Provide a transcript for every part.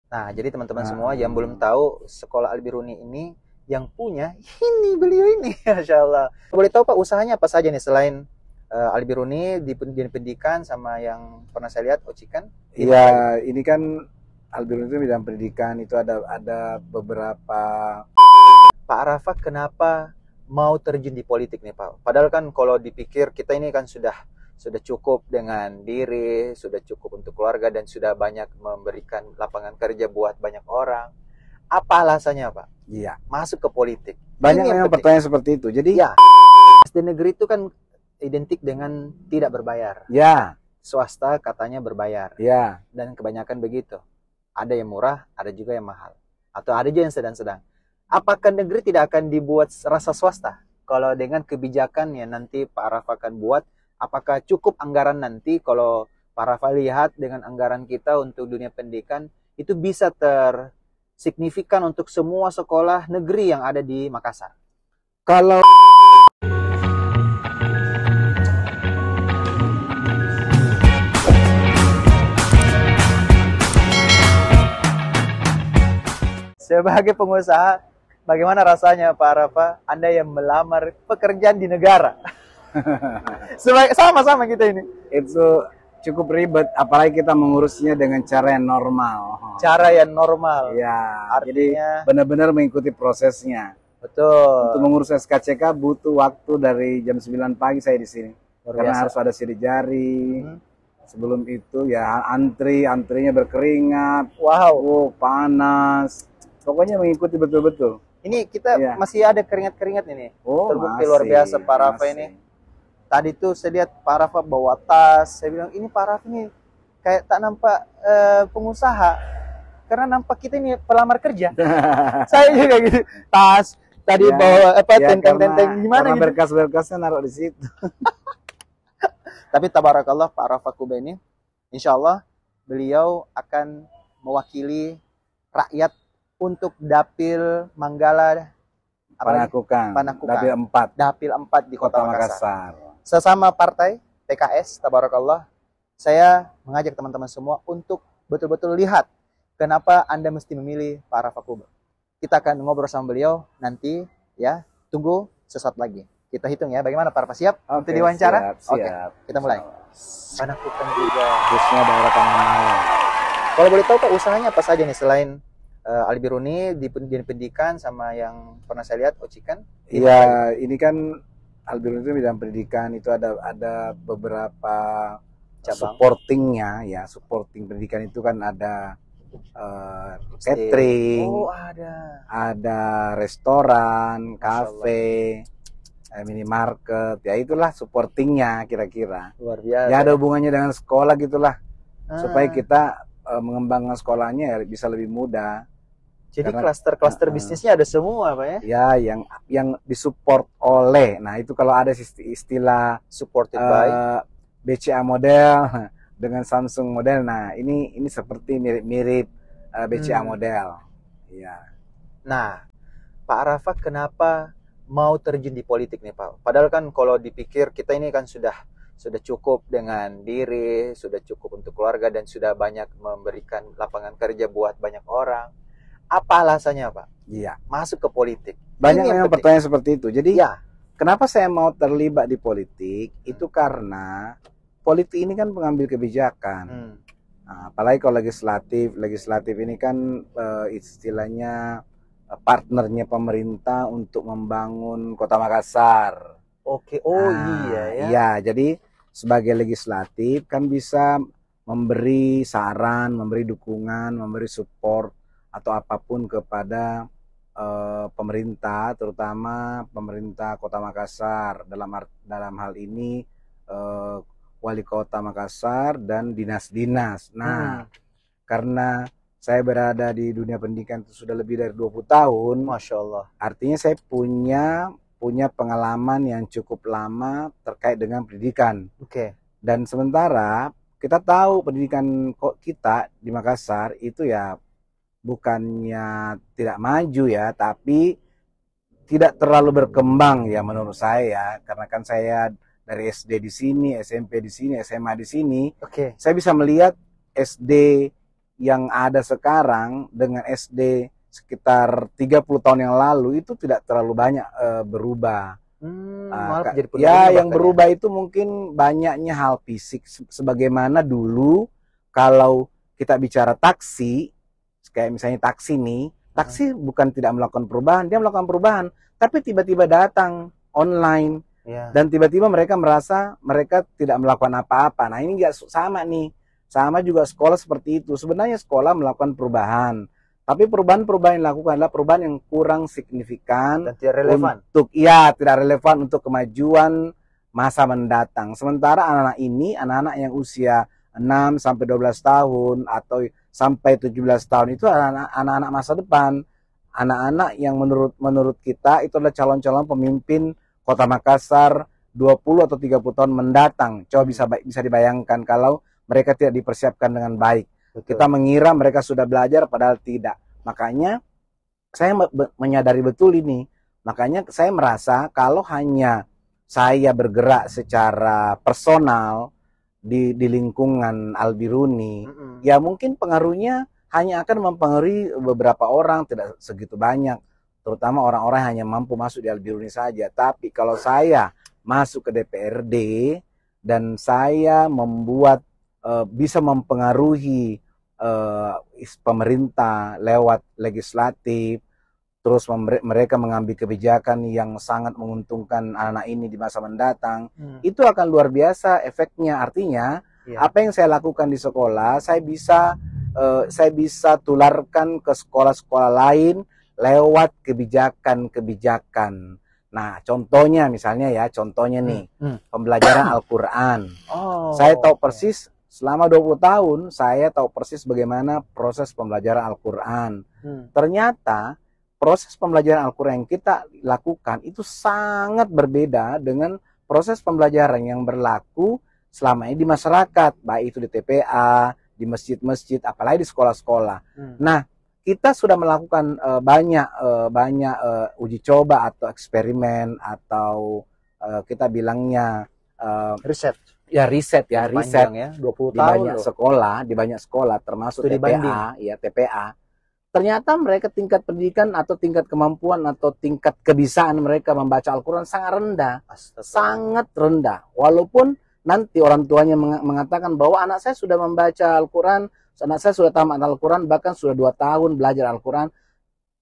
Nah, jadi teman-teman semua Nah, yang belum tahu sekolah Albiruni ini yang punya ini beliau ini, Masya Allah. Boleh tahu Pak usahanya apa saja nih selain Albiruni di pendidikan sama yang pernah saya lihat Ocikan iya, gimana lagi? ini kan Albirun itu bidang pendidikan itu ada beberapa. Pak Arafat kenapa mau terjun di politik nih Pak? Padahal kan kalau dipikir kita ini kan sudah cukup dengan diri, sudah cukup untuk keluarga dan sudah banyak memberikan lapangan kerja buat banyak orang. Apa alasannya Pak? Iya, Masuk ke politik. banyak Ini yang memang penting. pertanyaan seperti itu. Jadi Ya, SD negeri itu kan identik dengan tidak berbayar. ya, Swasta katanya berbayar. ya, Dan kebanyakan begitu. Ada yang murah, ada juga yang mahal. Atau ada juga yang sedang-sedang. Apakah negeri tidak akan dibuat rasa swasta? Kalau dengan kebijakan yang nanti Pak Arafat akan buat, apakah cukup anggaran nanti kalau Pak Arafat lihat dengan anggaran kita untuk dunia pendidikan, itu bisa tersignifikan untuk semua sekolah negeri yang ada di Makassar? kalau Sebagai pengusaha, bagaimana rasanya Pak Arafat, Anda yang melamar pekerjaan di negara? Sama-sama kita ini. itu cukup ribet, apalagi kita mengurusnya dengan cara yang normal. Cara yang normal. Ya, jadi Artinya, benar-benar mengikuti prosesnya. Untuk betul. mengurus SKCK butuh waktu dari jam 9 pagi saya di sini. Luar Karena biasa. harus ada sidik jari. Hmm. Sebelum itu ya antrinya berkeringat. Wow. Oh, panas. Pokoknya mengikuti betul-betul. Ini kita Iya. masih ada keringat-keringat ini. Oh, Terbukti luar biasa Pak Arafat masih. ini. Tadi tuh saya lihat Pak Arafat bawa tas. Saya bilang, ini Pak Arafat ini kayak tak nampak pengusaha. Karena nampak kita ini pelamar kerja. Saya juga gitu. Tas, tadi Ya, bawa apa ya, tenteng-tenteng gimana karena gitu. berkas-berkasnya naruh di situ. Tapi tabarakallah Pak Arafat Kuba ini, insya Allah beliau akan mewakili rakyat untuk Dapil Manggala Panakukan, Panakukan. Dapil 4, Dapil 4 di Kota Kota Makassar. Makassar. Sesama partai PKS, tabarakallah, saya mengajak teman-teman semua untuk betul-betul lihat kenapa Anda mesti memilih Pak Arafat Kuba. Kita akan ngobrol sama beliau nanti ya. Tunggu sesaat lagi. Kita hitung ya. Bagaimana Pak Arafat, siap untuk Oke, diwawancara? siap, Oke, siap. kita mulai. Panakukan juga. Khususnya daerah Pangandaran. Kalau boleh tahu Pak usahanya apa saja nih selain Albiruni di pendidikan sama yang pernah saya lihat Ocikan? Iya, ini kan Albirun itu bidang pendidikan itu ada beberapa Cabang. supportingnya ya, supporting pendidikan itu kan ada catering, Oh, ada restoran, Masya kafe, minimarket, ya itulah supportingnya kira-kira. luar biasa. Ya ada hubungannya dengan sekolah gitulah, supaya Ah, kita mengembangkan sekolahnya ya bisa lebih mudah. jadi karena- klaster-klaster bisnisnya ada semua Pak ya? Ya, yang disupport oleh. Nah, itu kalau ada istilah Supported by. BCA model dengan Samsung model. Nah, ini seperti mirip-mirip BCA model. Iya. Nah, Pak Arafat kenapa mau terjun di politik nih Pak? Padahal kan kalau dipikir kita ini kan sudah cukup dengan diri, sudah cukup untuk keluarga dan sudah banyak memberikan lapangan kerja buat banyak orang. Apa alasannya Pak? Iya. Masuk ke politik. Banyak Ini yang memang penting. pertanyaan seperti itu. Jadi, Ya, kenapa saya mau terlibat di politik? Itu karena politik ini kan pengambil kebijakan. Nah, apalagi kalau legislatif ini kan istilahnya partnernya pemerintah untuk membangun Kota Makassar. oke. Oh Nah, iya ya. iya, jadi sebagai legislatif kan bisa memberi saran, memberi dukungan, memberi support atau apapun kepada pemerintah, terutama pemerintah Kota Makassar dalam hal ini Wali Kota Makassar dan dinas-dinas. Nah, karena saya berada di dunia pendidikan itu sudah lebih dari 20 tahun, Masya Allah. artinya saya punya pengalaman yang cukup lama terkait dengan pendidikan. Oke. Dan sementara kita tahu pendidikan kita di Makassar itu ya bukannya tidak maju ya, tapi tidak terlalu berkembang ya menurut saya, karena kan saya dari SD di sini, SMP di sini, SMA di sini. Oke. Saya bisa melihat SD yang ada sekarang dengan SD sekitar 30 tahun yang lalu itu tidak terlalu banyak berubah. Malah jadi Ya, penurunan yang bahkan berubah itu mungkin banyaknya hal fisik. Sebagaimana dulu kalau kita bicara taksi, kayak misalnya taksi nih, taksi bukan tidak melakukan perubahan, dia melakukan perubahan, tapi tiba-tiba datang online ya. dan tiba-tiba mereka merasa mereka tidak melakukan apa-apa. Nah, ini nggak sama nih. Sama juga sekolah seperti itu. Sebenarnya sekolah melakukan perubahan, tapi perubahan-perubahan yang dilakukan adalah perubahan yang kurang signifikan Dan tidak relevan. tidak relevan untuk kemajuan masa mendatang. Sementara anak-anak ini, anak-anak yang usia 6 sampai 12 tahun atau sampai 17 tahun itu anak-anak masa depan. Anak-anak yang menurut kita itu adalah calon-calon pemimpin Kota Makassar 20 atau 30 tahun mendatang. Coba bisa dibayangkan kalau mereka tidak dipersiapkan dengan baik. Betul. Kita mengira mereka sudah belajar padahal tidak. Makanya saya menyadari betul ini. Makanya saya merasa kalau hanya saya bergerak secara personal di lingkungan Al-Biruni, ya mungkin pengaruhnya hanya akan mempengaruhi beberapa orang, tidak segitu banyak. Terutama orang-orang hanya mampu masuk di Al-Biruni saja. Tapi kalau saya masuk ke DPRD dan saya membuat bisa mempengaruhi pemerintah lewat legislatif, terus mereka mengambil kebijakan yang sangat menguntungkan anak-anak ini di masa mendatang, itu akan luar biasa efeknya. Artinya apa yang saya lakukan di sekolah, saya bisa tularkan ke sekolah-sekolah lain lewat kebijakan-kebijakan. Nah, contohnya nih, pembelajaran Al-Quran. Saya tahu persis selama 20 tahun, saya tahu persis bagaimana proses pembelajaran Al-Quran. Ternyata proses pembelajaran Al-Quran yang kita lakukan itu sangat berbeda dengan proses pembelajaran yang berlaku selama ini di masyarakat, baik itu di TPA, di masjid-masjid, apalagi di sekolah-sekolah. Nah, kita sudah melakukan banyak uji coba atau eksperimen atau kita bilangnya riset ya 20 tahun di banyak sekolah termasuk TPA. Ternyata mereka tingkat pendidikan atau tingkat kemampuan atau tingkat kebisaan mereka membaca Al-Quran sangat rendah. Sangat rendah. Walaupun nanti orang tuanya mengatakan bahwa anak saya sudah membaca Al-Quran, anak saya sudah tamat Al-Quran, bahkan sudah 2 tahun belajar Al-Quran.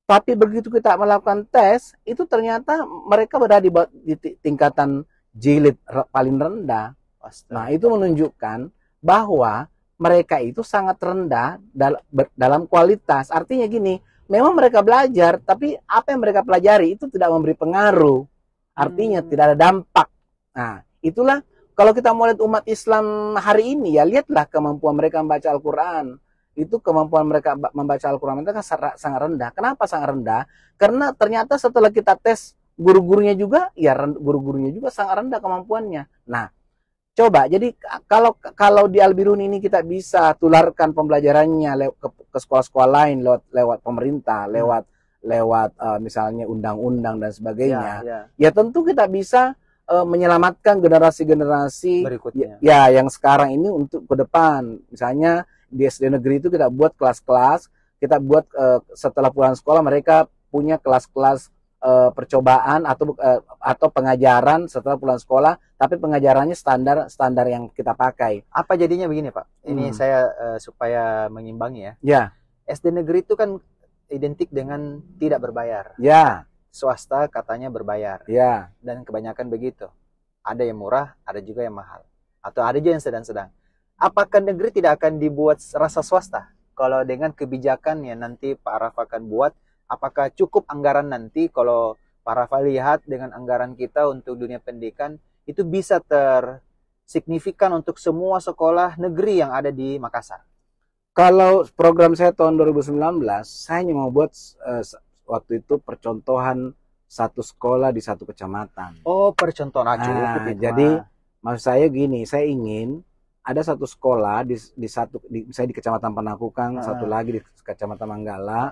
Tapi begitu kita melakukan tes, itu ternyata mereka berada di tingkatan jilid paling rendah. Nah, itu menunjukkan bahwa mereka itu sangat rendah dalam kualitas. Artinya gini, memang mereka belajar, tapi apa yang mereka pelajari itu tidak memberi pengaruh. Artinya tidak ada dampak. Nah, itulah kalau kita mau lihat umat Islam hari ini, ya lihatlah kemampuan mereka membaca Al-Quran. Itu kemampuan mereka membaca Al-Quran mereka sangat rendah. Kenapa sangat rendah? Karena ternyata setelah kita tes guru-gurunya juga, ya guru-gurunya juga sangat rendah kemampuannya. Nah, coba, jadi kalau di Al-Biruni ini kita bisa tularkan pembelajarannya ke sekolah-sekolah lain lewat pemerintah, lewat misalnya undang-undang dan sebagainya. Ya tentu kita bisa menyelamatkan generasi-generasi berikutnya. Ya yang sekarang ini untuk ke depan. Misalnya di SD negeri itu kita buat kelas-kelas, kita buat setelah pulang sekolah mereka punya kelas-kelas percobaan atau pengajaran setelah pulang sekolah, tapi pengajarannya standar yang kita pakai. Apa jadinya begini, Pak? Ini saya supaya mengimbangi ya. Ya. SD negeri itu kan identik dengan tidak berbayar. Ya. Swasta katanya berbayar. Ya. Dan kebanyakan begitu. Ada yang murah, ada juga yang mahal. Atau ada juga yang sedang-sedang. Apakah negeri tidak akan dibuat rasa swasta? Kalau dengan kebijakan yang nanti Pak Araf akan buat, apakah cukup anggaran nanti kalau Pak Rafa lihat dengan anggaran kita untuk dunia pendidikan itu bisa tersignifikan untuk semua sekolah negeri yang ada di Makassar? Kalau program saya tahun 2019, saya hanya mau buat waktu itu percontohan satu sekolah di satu kecamatan. Oh, percontohan. Jadi maksud saya gini, saya ingin ada satu sekolah misalnya di Kecamatan Panakukang, satu lagi di Kecamatan Manggala,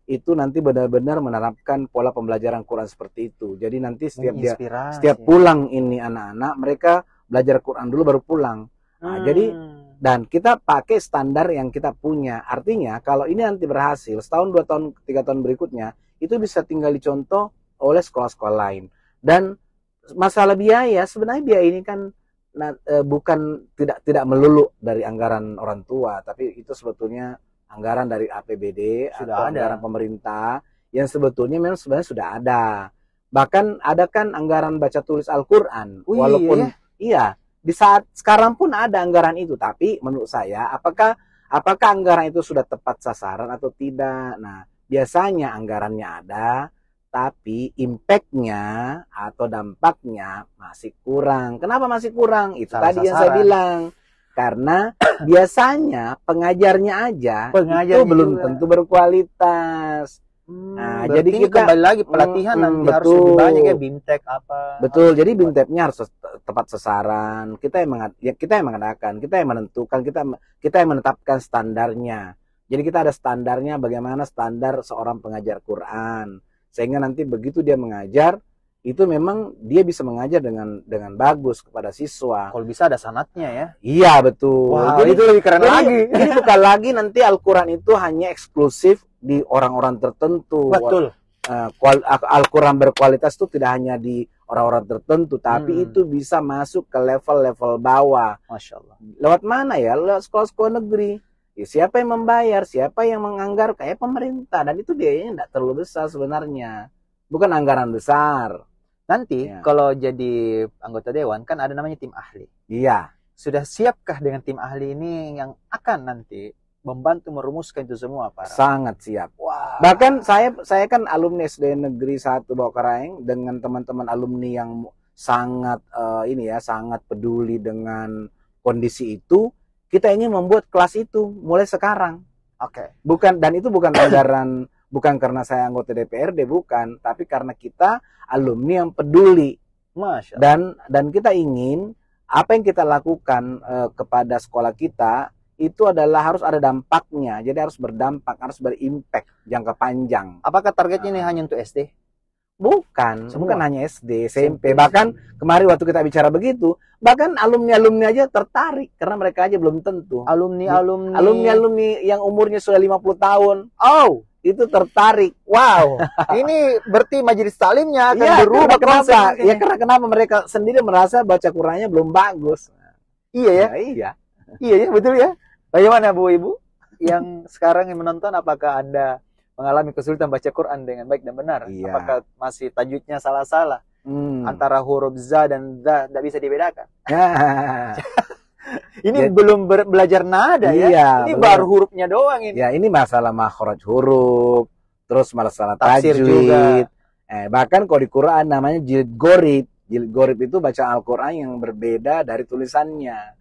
itu nanti benar-benar menerapkan pola pembelajaran Quran seperti itu. Jadi nanti setiap pulang ini anak-anak, mereka belajar Quran dulu baru pulang. Jadi Dan kita pakai standar yang kita punya. Artinya kalau ini nanti berhasil, setahun, 2 tahun, 3 tahun berikutnya, itu bisa tinggal dicontoh oleh sekolah-sekolah lain. Dan masalah biaya, sebenarnya biaya ini kan bukan tidak melulu dari anggaran orang tua, tapi itu sebetulnya anggaran dari APBD atau anggaran pemerintah yang sebetulnya memang sebenarnya sudah ada. Bahkan ada kan anggaran baca tulis Al-Quran, walaupun iya di saat sekarang pun ada anggaran itu, tapi menurut saya apakah anggaran itu sudah tepat sasaran atau tidak. Nah, biasanya anggarannya ada, tapi impact-nya atau dampaknya masih kurang. Kenapa masih kurang? Itu Salah tadi sasaran. yang saya bilang. Karena biasanya pengajarnya aja itu belum tentu berkualitas. Nah, jadi kita kembali lagi pelatihan nanti harus lebih banyak ya, BIMTEK apa. Betul, jadi BIMTEK-nya harus tepat sasaran. Kita yang mengadakan, kita yang menentukan, kita yang menetapkan standarnya. Jadi kita ada standarnya, bagaimana standar seorang pengajar Quran. Sehingga nanti begitu dia mengajar, itu memang dia bisa mengajar dengan bagus kepada siswa. Kalau bisa ada sanatnya ya. Iya, betul. Wow, jadi itu lebih keren lagi. Jadi bukan lagi nanti Al-Quran itu hanya eksklusif di orang-orang tertentu. Betul. Al-Quran berkualitas itu tidak hanya di orang-orang tertentu, tapi itu bisa masuk ke level-level bawah. Masya Allah. Lewat mana ya? Lewat sekolah-sekolah negeri. Ya, siapa yang membayar? Siapa yang menganggar? Kayak pemerintah. Dan itu biayanya tidak terlalu besar sebenarnya. Bukan anggaran besar. Nanti kalau jadi anggota dewan kan ada namanya tim ahli. Iya. Sudah siapkah dengan tim ahli ini yang akan nanti membantu merumuskan itu semua, Pak? Sangat siap. Wow. Bahkan saya kan alumni SD Negeri 1 Bawakaraeng dengan teman-teman alumni yang sangat sangat peduli dengan kondisi itu. Kita ingin membuat kelas itu mulai sekarang. Oke. Dan itu bukan anggaran, bukan karena saya anggota DPRD, bukan, tapi karena kita alumni yang peduli. Masya Allah. Dan kita ingin apa yang kita lakukan kepada sekolah kita itu adalah harus ada dampaknya. Jadi harus berdampak, harus berimpact jangka panjang. Apakah targetnya ini hanya untuk SD? Bukan hanya SD, SMP. Bahkan kemarin waktu kita bicara begitu, bahkan alumni-alumni aja tertarik karena mereka aja belum tentu. Alumni yang umurnya sudah 50 tahun. Oh, itu tertarik. Wow. Ini berarti majelis taklimnya akan berubah. Kenapa? Ya karena kenapa mereka sendiri merasa baca Qurannya belum bagus. Iya ya? Iya. Iya ya, betul ya. Bagaimana Bu Ibu yang sekarang yang menonton, apakah Anda mengalami kesulitan baca Quran dengan baik dan benar? Iya. Apakah masih tajwidnya salah-salah? Antara huruf za dan za tidak bisa dibedakan. Ini belum belajar nada ya. Ini baru hurufnya doang ini. Ya, ini masalah makhraj huruf, terus masalah tafsir tajwid juga. Bahkan kalau di Quran namanya jilid gorib. Jilid gorib itu baca Al-Quran yang berbeda dari tulisannya.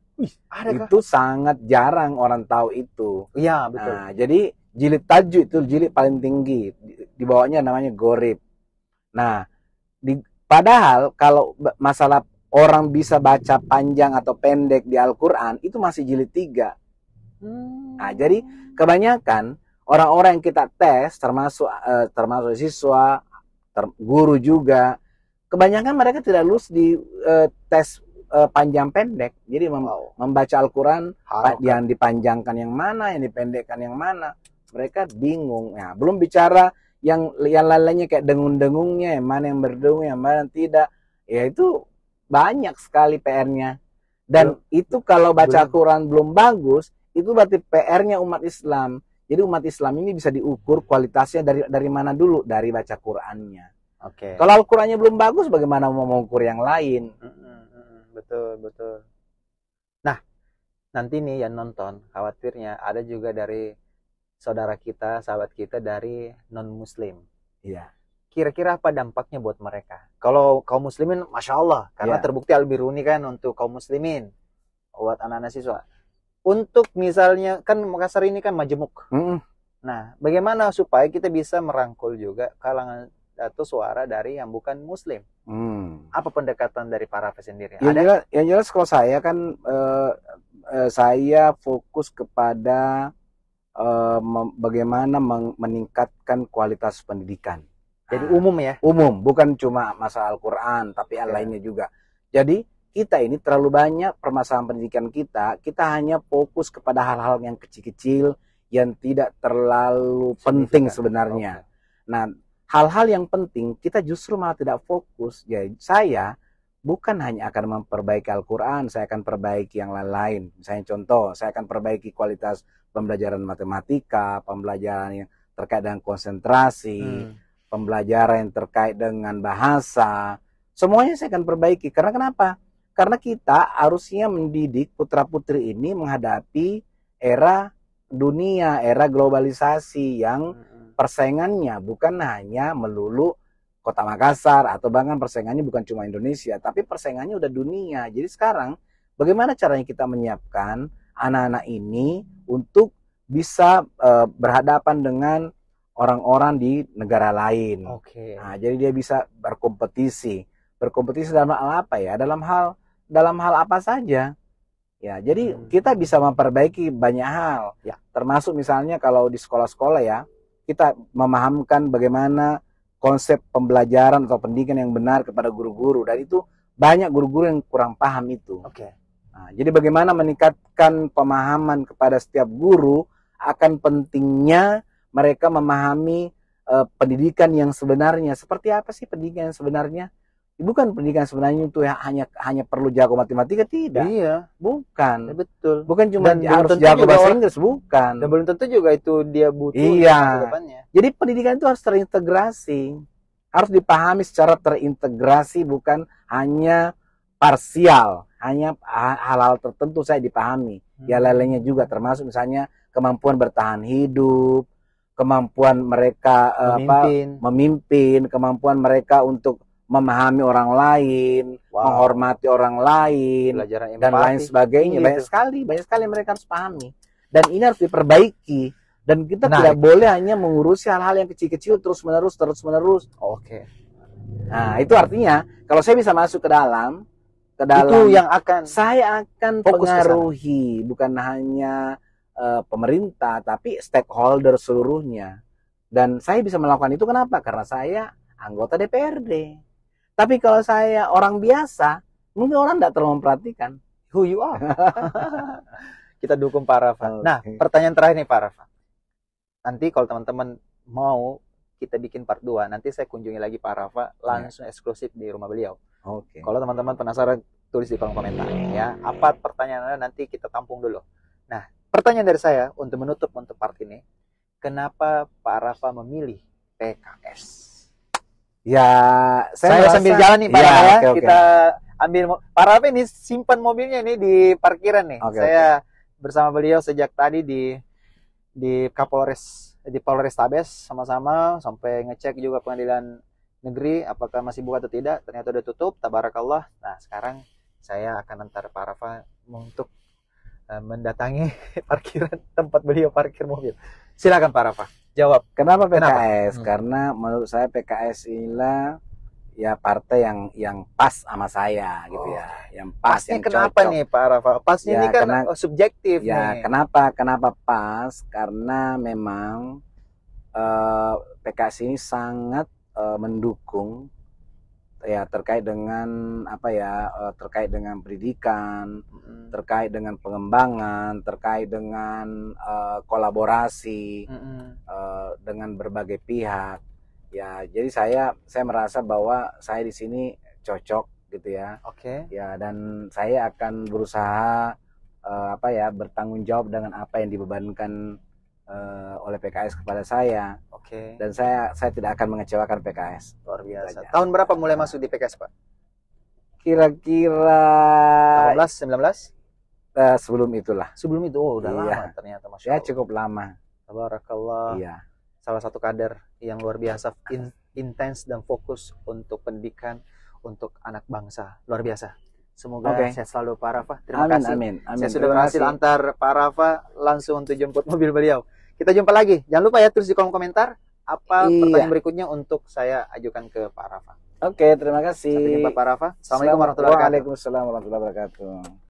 Itu sangat jarang orang tahu itu. Iya, betul. Nah, jadi jilid tajwid itu jilid paling tinggi. Di bawahnya namanya gorib. Nah, padahal kalau masalah orang bisa baca panjang atau pendek di Al-Quran, itu masih jilid 3. Nah, jadi kebanyakan orang-orang yang kita tes, termasuk siswa, guru juga, kebanyakan mereka tidak lulus di tes panjang pendek. Jadi membaca Al-Quran yang dipanjangkan yang mana, yang dipendekkan yang mana, mereka bingung. Nah, belum bicara yang lain-lainnya kayak dengung-dengungnya, yang mana yang berdengung, yang mana yang tidak. Ya itu banyak sekali PR-nya. Dan itu kalau baca Al-Quran belum bagus, itu berarti PR-nya umat Islam. Jadi umat Islam ini bisa diukur kualitasnya dari mana dulu? Dari baca Qurannya. Oke. Kalau Al-Qurannya belum bagus, bagaimana mau mengukur yang lain? Betul. Nah, nanti nih yang nonton, khawatirnya ada juga dari saudara kita, sahabat kita dari non-muslim. Iya. Kira-kira apa dampaknya buat mereka? Kalau kaum muslimin, Masya Allah, karena terbukti Al-Biruni kan untuk kaum muslimin, buat anak-anak siswa. Untuk misalnya, kan Makassar ini kan majemuk. Nah, bagaimana supaya kita bisa merangkul juga kalangan atau suara dari yang bukan muslim? Apa pendekatan dari Parafa sendiri? Yang jelas kalau saya kan saya fokus kepada bagaimana meningkatkan kualitas pendidikan. Jadi umum ya? Umum, bukan cuma masalah Al-Quran, tapi yang lainnya juga. Jadi kita ini terlalu banyak permasalahan pendidikan kita hanya fokus kepada hal-hal yang kecil-kecil yang tidak terlalu penting sebenarnya. Nah, hal-hal yang penting kita justru malah tidak fokus. Jadi saya bukan hanya akan memperbaiki Al-Quran, saya akan perbaiki yang lain-lain. Misalnya contoh, saya akan perbaiki kualitas pembelajaran matematika, pembelajaran yang terkait dengan konsentrasi, pembelajaran yang terkait dengan bahasa. Semuanya saya akan perbaiki. Karena kenapa? Karena kita harusnya mendidik putra-putri ini menghadapi era dunia, era globalisasi yang persaingannya bukan hanya melulu Kota Makassar atau bahkan persaingannya bukan cuma Indonesia, tapi persaingannya udah dunia. Jadi sekarang bagaimana caranya kita menyiapkan anak-anak ini untuk bisa berhadapan dengan orang-orang di negara lain. Nah, jadi dia bisa berkompetisi. Berkompetisi dalam hal apa ya? Dalam hal apa saja. Ya, jadi kita bisa memperbaiki banyak hal. Ya, termasuk misalnya kalau di sekolah-sekolah ya, kita memahamkan bagaimana konsep pembelajaran atau pendidikan yang benar kepada guru-guru, dan itu banyak guru-guru yang kurang paham itu. Nah, jadi bagaimana meningkatkan pemahaman kepada setiap guru akan pentingnya mereka memahami pendidikan yang sebenarnya. Seperti apa sih pendidikan yang sebenarnya? Bukan pendidikan sebenarnya itu ya, hanya perlu jago matematika, tidak. Iya, bukan. Betul. Bukan cuma harus jago bahasa Inggris, bukan. Dan belum tentu juga itu dia butuh. Iya. Jadi pendidikan itu harus terintegrasi, harus dipahami secara terintegrasi, bukan hanya parsial, hanya hal-hal tertentu saya dipahami. Ya lainnya juga, termasuk misalnya kemampuan bertahan hidup, kemampuan mereka memimpin, kemampuan mereka untuk memahami orang lain, menghormati orang lain, dan lain sebagainya. Banyak sekali mereka harus pahami. Dan ini harus diperbaiki. Dan kita tidak boleh hanya mengurusi hal-hal yang kecil-kecil terus-menerus. Nah, itu artinya kalau saya bisa masuk ke dalam itu yang saya akan pengaruhi, bukan hanya pemerintah, tapi stakeholder seluruhnya. Dan saya bisa melakukan itu kenapa? Karena saya anggota DPRD. Tapi kalau saya orang biasa, mungkin orang tidak terlalu memperhatikan. Who you are? Kita dukung Pak Rafa. Nah, pertanyaan terakhir nih Pak Rafa. Nanti kalau teman-teman mau kita bikin part 2, nanti saya kunjungi lagi Pak Rafa langsung eksklusif di rumah beliau. Kalau teman-teman penasaran, tulis di kolom komentar ya. Apa pertanyaannya nanti kita tampung dulu. Nah, pertanyaan dari saya untuk menutup untuk part ini, kenapa Pak Rafa memilih PKS? Ya, saya sambil jalan nih Pak Rafa ya. Kita ambil Pak Rafa ini simpan mobilnya nih di parkiran nih. Saya bersama beliau sejak tadi di Kapolres, di Polrestabes sama-sama sampai ngecek juga pengadilan negeri apakah masih buka atau tidak. Ternyata udah tutup, tabarakallah. Nah, sekarang saya akan antar Pak Rafa untuk mendatangi parkiran tempat beliau parkir mobil. Silakan Pak Rafa, jawab. Kenapa PKS? Karena menurut saya PKS inilah ya partai yang pas sama saya gitu ya, yang pas. Pasnya yang kenapa cocok. Nih Pak Rafa? Pasnya ini kan subjektif ya, nih. Kenapa pas? Karena memang PKS ini sangat mendukung ya terkait dengan terkait dengan pendidikan, terkait dengan pengembangan, terkait dengan kolaborasi dengan berbagai pihak. Ya, jadi saya merasa bahwa saya di sini cocok gitu ya. Ya, dan saya akan berusaha bertanggung jawab dengan apa yang dibebankan oleh PKS kepada saya. Dan saya tidak akan mengecewakan PKS. Luar biasa. Tahun berapa mulai masuk di PKS, Pak? Kira-kira 18, 19? Sebelum itulah. Sebelum itu, udah lama ternyata, Masya Allah. Ya, cukup lama. Tabarakallah. Iya. Salah satu kader yang luar biasa, intens dan fokus untuk pendidikan, untuk anak bangsa. Luar biasa. Semoga sehat selalu Pak Rafa. Terima kasih. Amin. Saya sudah berhasil antar Pak Rafa langsung untuk jemput mobil beliau. Kita jumpa lagi. Jangan lupa ya tulis di kolom komentar apa pertanyaan berikutnya untuk saya ajukan ke Pak Rafa. Oke, terima kasih. Sampai jumpa Pak Rafa. Assalamualaikum warahmatullahi wabarakatuh. Waalaikumsalam warahmatullahi wabarakatuh.